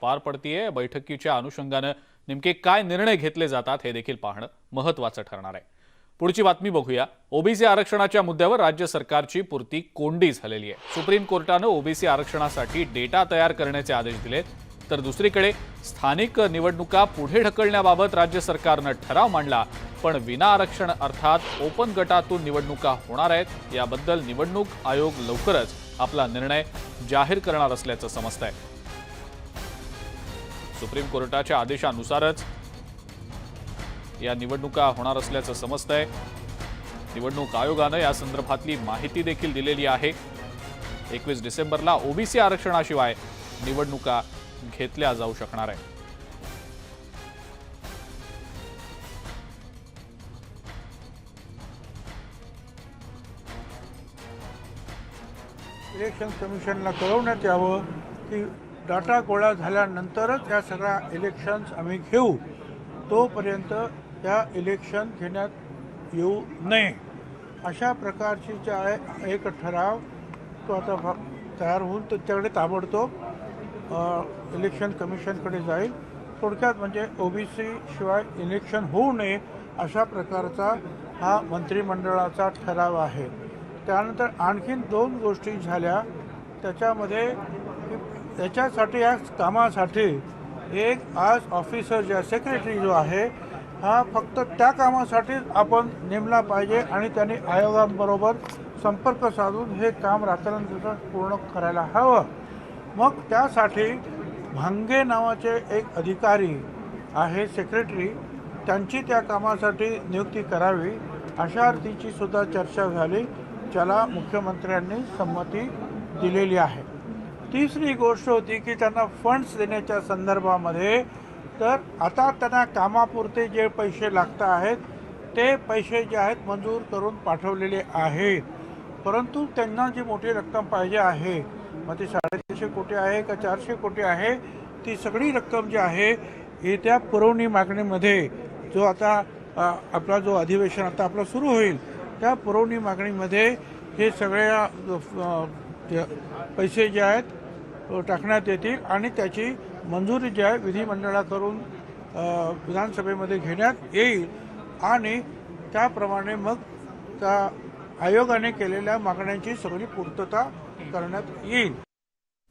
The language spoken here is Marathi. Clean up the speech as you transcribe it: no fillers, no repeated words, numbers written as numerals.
पार पडतीये। बैठकीच्या अनुषंगाने नेमके काय निर्णय घेतले जातात हे देखील पाहणं महत्त्वाचं ठरणार आहे। पुढची बातमी बघूया। ओबीसी आरक्षणाच्या मुद्द्यावर राज्य सरकारची पुरती कोंडी झालेली आहे। सुप्रीम कोर्टाने ओबीसी आरक्षणासाठी डेटा तयार करण्याचे आदेश दिले, तर दुसरीकडे स्थानिक निवडणुका पुढे ढकलण्याबाबत राज्य सरकारने ठराव मांडला, पण विना आरक्षण अर्थात ओपन गटातून निवडणुका होणार आहेत। याबद्दल निवडणूक आयोग लवकरच आपला निर्णय जाहीर करणार असल्याचं समजतंय। सुप्रीम कोर्टाच्या आदेशानुसारच या निवडणुका होणार असल्याचं समजतंय। निवडणूक आयोगाने या संदर्भातली माहिती देखील दिलेली आहे। 21 डिसेंबरला ओबीसी आरक्षणाशिवाय निवडणुका घेतल्या जाऊ शकणार आहे। इलेक्शन कमिशनला कळवण्यात यावं की डाटा गोळा झाल्यानंतरच या सगळ्या इलेक्शन्स आम्ही घेऊ, तोपर्यंत या इलेक्शन घेण्यात येऊ नये अशा प्रकारची जे आहे एक ठराव तो आता तयार होऊन त्याच्याकडे ताबडतोब इलेक्शन कमिशनकडे जाईल। थोडक्यात म्हणजे ओबीसी शिवाय इलेक्शन होऊ नये अशा प्रकारचा हा मंत्रिमंडळाचा ठराव आहे। त्यानंतर आणखीन 2 गोष्टी झाल्या त्याच्यामध्ये, त्याच्यासाठी या कामासाठी एक आज ऑफिसर जे सेक्रेटरी जो आहे हा फक्त त्या कामासाठी आपण नेमला पाहिजे आणि त्यांनी आयोगाबरोबर संपर्क साधून हे काम रात्रंदिवस पूर्ण करायला हवं। मग त्यासाठी भांगे नावाचे एक अधिकारी आहे सेक्रेटरी, त्यांची त्या कामासाठी नियुक्ती करावी अशा अर्थीची सुद्धा चर्चा झाली, ज्याला मुख्यमंत्र्यांनी संमती दिलेली आहे। तिसरी गोष्ट होती की त्यांना फंड्स देण्याच्या संदर्भामध्ये, तर आता त्यांना कामापुरते जे पैसे लागत आहेत ते पैसे जे आहेत मंजूर करून पाठवलेले आहेत, परंतु त्यांना जी मोठी रक्कम पाहिजे आहे, मग ती 350 कोटी आहे का 400 कोटी आहे, ती सगळी रक्कम जी आहे येत्या पुरवणी मागणीमध्ये जो आता आपला जो अधिवेशन आता आपलं सुरू होईल त्या पुरवणी मागणीमध्ये हे सगळ्या पैसे जे आहेत टाकण्यात येतील आणि त्याची मंजुरी जी आहे विधिमंडळाकडून विधानसभेमध्ये घेण्यात येईल आणि त्याप्रमाणे मग त्या आयोगाने केलेल्या मागण्यांची सगळी पूर्तता करण्यात येईल।